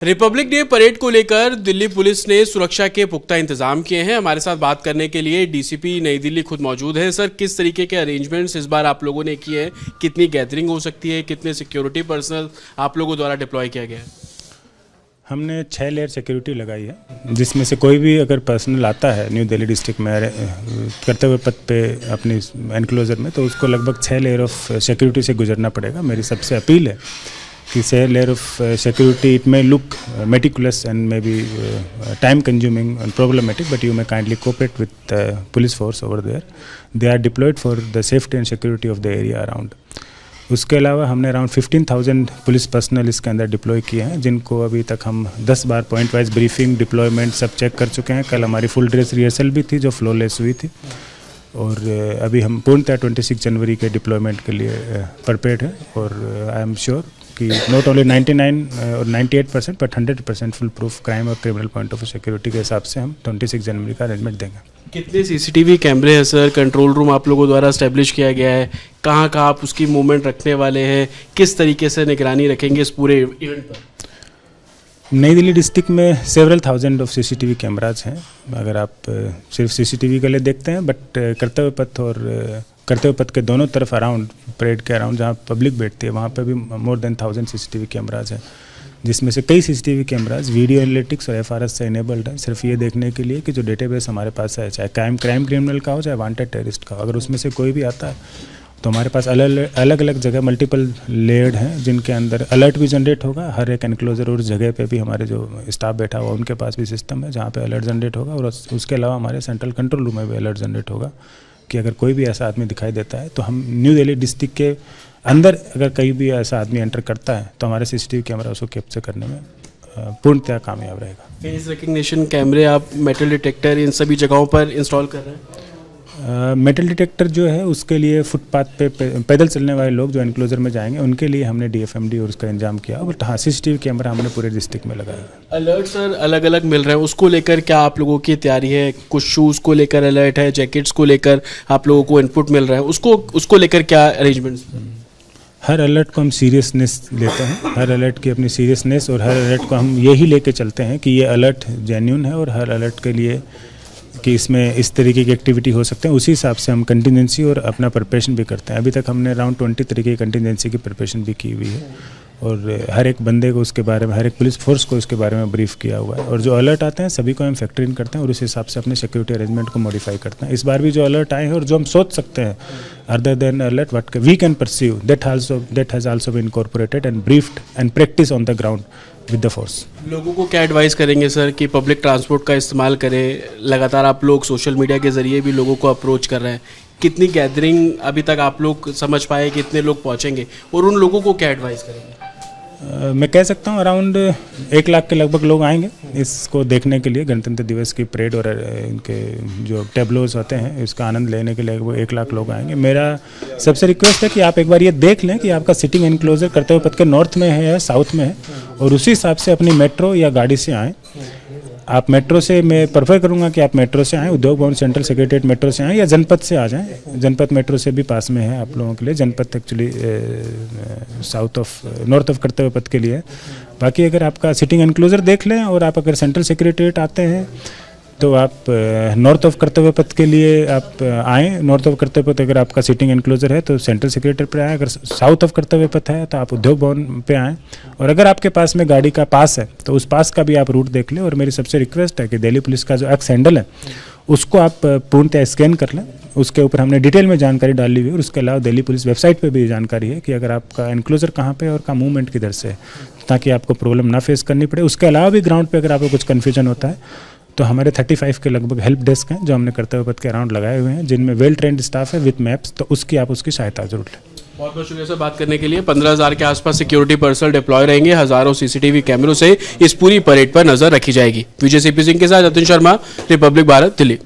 Republic day parade को लेकर Delhi police ने सुरक्षा के पुख्ता इंतजाम किए हैं। हमारे साथ बात करने के लिए डीसीपी नई दिल्ली खुद मौजूद हैं। सर, किस तरीके के अरेंजमेंट्स इस बार आप लोगों ने किए हैं? कितनी गैदरिंग हो सकती है? कितने सिक्योरिटी पर्सनल आप लोगों द्वारा डिप्लॉय किया गया है? हमने 6 लेयर सिक्योरिटी लगाई है, जिसमें से कोई भी अगर पर्सनल आता है न्यू दिल्ली डिस्ट्रिक्ट में करते हुए पथ पे अपनी एनक्लोजर में, तो उसको लगभग 6 लेयर ऑफ सिक्योरिटी से गुजरना पड़ेगा। मेरी सबसे अपील है कि 6 layer of security, it may look meticulous and maybe time consuming and problematic, but you may kindly cooperate with the police force over there. They are deployed for the safety and security of the area around. उसके अलावा हमने around 15,000 police personal इसके अंदर deploy किए हैं, जिनको अभी तक हम 10 बार पॉइंट वाइज ब्रीफिंग डिप्लॉयमेंट सब चेक कर चुके हैं। कल हमारी फुल ड्रेस रिहर्सल भी थी जो फ्लॉलेस हुई थी, और अभी हम पूर्णतः 26 जनवरी के डिप्लॉयमेंट के लिए प्रिपेयर्ड है। और आई एम श्योर कि नॉट ओनली 99 और 98% बट 100% फुल प्रूफ क्राइम और क्रिमिनल पॉइंट ऑफ सिक्योरिटी के हिसाब से हम 26 जनवरी का अरेंजमेंट देंगे। कितने सीसीटीवी कैमरे हैं सर? कंट्रोल रूम आप लोगों द्वारा एस्टेब्लिश किया गया है, कहाँ कहाँ आप उसकी मूवमेंट रखने वाले हैं, किस तरीके से निगरानी रखेंगे इस पूरे इवेंट पर? नई दिल्ली डिस्ट्रिक्ट में several thousand of CCTV cameras हैं। अगर आप सिर्फ सीसीटीवी के लिए देखते हैं, बट कर्तव्य पथ और कर्तव्य पथ के दोनों तरफ अराउंड परेड के अराउंड जहाँ पब्लिक बैठती है, वहाँ पे भी मोर देन 1000 सीसीटीवी कैमराज हैं, जिसमें से कई सीसीटीवी कैमराज वीडियो एनालिटिक्स और एफआरएस से इनेबल्ड है, सिर्फ ये देखने के लिए कि जो डेटाबेस हमारे पास है, चाहे क्राइम क्रिमिनल का हो, चाहे वांटेड टेररिस्ट का हो, अगर उसमें से कोई भी आता है तो हमारे पास अलग अलग जगह मल्टीपल लेयर्ड हैं, जिनके अंदर अलर्ट भी जनरेट होगा। हर एक एनक्लोजर और जगह पे भी हमारे जो स्टाफ बैठा हुआ उनके पास भी सिस्टम है जहाँ पे अलर्ट जनरेट होगा, और उसके अलावा हमारे सेंट्रल कंट्रोल रूम में भी अलर्ट जनरेट होगा कि अगर कोई भी ऐसा आदमी दिखाई देता है तो हम न्यू दिल्ली डिस्ट्रिक्ट के अंदर अगर कहीं भी ऐसा आदमी एंटर करता है तो हमारे सीसीटीवी कैमरा उसको कैप्चर करने में पूर्णतः कामयाब रहेगा। फेस रिकग्निशन कैमरे आप मेटल डिटेक्टर इन सभी जगहों पर इंस्टॉल कर रहे हैं? मेटल डिटेक्टर जो है उसके लिए फुटपाथ पे पैदल चलने वाले लोग जो एनक्लोजर में जाएंगे उनके लिए हमने डीएफएमडी और उसका इंतजाम किया, बट हाँ सीसीटीवी कैमरा हमने पूरे डिस्ट्रिक्ट में लगाया। अलर्ट सर अलग अलग मिल रहे हैं, उसको लेकर क्या आप लोगों की तैयारी है? कुछ शूज़ को लेकर अलर्ट है, जैकेट्स को लेकर आप लोगों को इनपुट मिल रहा है, उसको लेकर क्या अरेंजमेंट्स? हर अलर्ट को हम सीरियसनेस लेते हैं, हर अलर्ट की अपनी सीरियसनेस, और हर अलर्ट को हम यही लेके चलते हैं कि ये अलर्ट जेन्युइन है, और हर अलर्ट के लिए कि इसमें इस तरीके की एक्टिविटी हो सकते हैं, उसी हिसाब से हम कंटिजेंसी और अपना प्रिपरेशन भी करते हैं। अभी तक हमने अराउंड 20 तरीके की कंटिजेंसी की प्रिपरेशन भी की हुई है, और हर एक बंदे को उसके बारे में, हर एक पुलिस फोर्स को उसके बारे में ब्रीफ किया हुआ है, और जो अलर्ट आते हैं सभी को हम फैक्टर इन करते हैं और उस हिसाब से अपने सिक्योरिटी अरेंजमेंट को मॉडिफाई करते हैं। इस बार भी जो अलर्ट आए हैं और जो हम सोच सकते हैं other than alert what we can perceive, that has also been incorporated and briefed and practice on the ground with the force. लोगों को क्या एडवाइस करेंगे सर कि पब्लिक ट्रांसपोर्ट का इस्तेमाल करें? लगातार आप लोग सोशल मीडिया के ज़रिए भी लोगों को अप्रोच कर रहे हैं, कितनी गैदरिंग अभी तक आप लोग समझ पाए, कितने लोग पहुंचेंगे, और उन लोगों को क्या एडवाइस करेंगे? मैं कह सकता हूँ अराउंड 1 लाख के लगभग लोग आएंगे इसको देखने के लिए, गणतंत्र दिवस की परेड और इनके जो टेबलोज होते हैं इसका आनंद लेने के लिए वो 1 लाख लोग आएंगे। मेरा सबसे रिक्वेस्ट है कि आप एक बार ये देख लें कि आपका सिटिंग एनक्लोजर कर्तव्य पथ के नॉर्थ में है या साउथ में है, और उसी हिसाब से अपनी मेट्रो या गाड़ी से आएँ। आप मेट्रो से, मैं प्रेफर करूंगा कि आप मेट्रो से आएँ, उद्योग भवन सेंट्रल सेक्रेटरीट मेट्रो से आएँ, या जनपद से आ जाएं। जनपद मेट्रो से भी पास में है आप लोगों के लिए, जनपद एक्चुअली नॉर्थ ऑफ कर्तव्य पथ के लिए। बाकी अगर आपका सिटिंग एनक्लोजर देख लें, और आप अगर सेंट्रल सेक्रेटरीट आते हैं तो आप नॉर्थ ऑफ कर्तव्य पथ के लिए आप आएँ। नॉर्थ ऑफ कर्तव्य पथ अगर आपका सिटिंग एनक्लोजर है तो सेंट्रल सेक्रेटरी पर आएँ, अगर साउथ ऑफ कर्तव्य पथ है तो आप उद्योग भवन पे आएँ, और अगर आपके पास में गाड़ी का पास है तो उस पास का भी आप रूट देख लें। और मेरी सबसे रिक्वेस्ट है कि दिल्ली पुलिस का जो एक्स हैंडल है उसको आप पूर्णतः स्कैन कर लें, उसके ऊपर हमने डिटेल में जानकारी डाली हुई है, और उसके अलावा दिल्ली पुलिस वेबसाइट पे भी जानकारी है कि अगर आपका एनक्लोजर कहाँ पे और का मूवमेंट किधर से है, ताकि आपको प्रॉब्लम ना फेस करनी पड़े। उसके अलावा भी ग्राउंड पे अगर आपको कुछ कन्फ्यूजन होता है तो हमारे 35 के लगभग हेल्प डेस्क हैं जो हमने कर्तव्य पथ के अराउंड लगाए हुए हैं, जिनमें वेल ट्रेंड स्टाफ है विद मैप्स, तो उसकी सहायता जरूर लें। बहुत बहुत शुक्रिया सर बात करने के लिए। 15,000 के आसपास सिक्योरिटी पर्सनल डिप्लॉय रहेंगे, हजारों सीसीटीवी कैमरों से इस पूरी परेड पर नजर रखी जाएगी। विजय सीपी सिंह के साथ अतुल शर्मा, रिपब्लिक भारत, दिल्ली।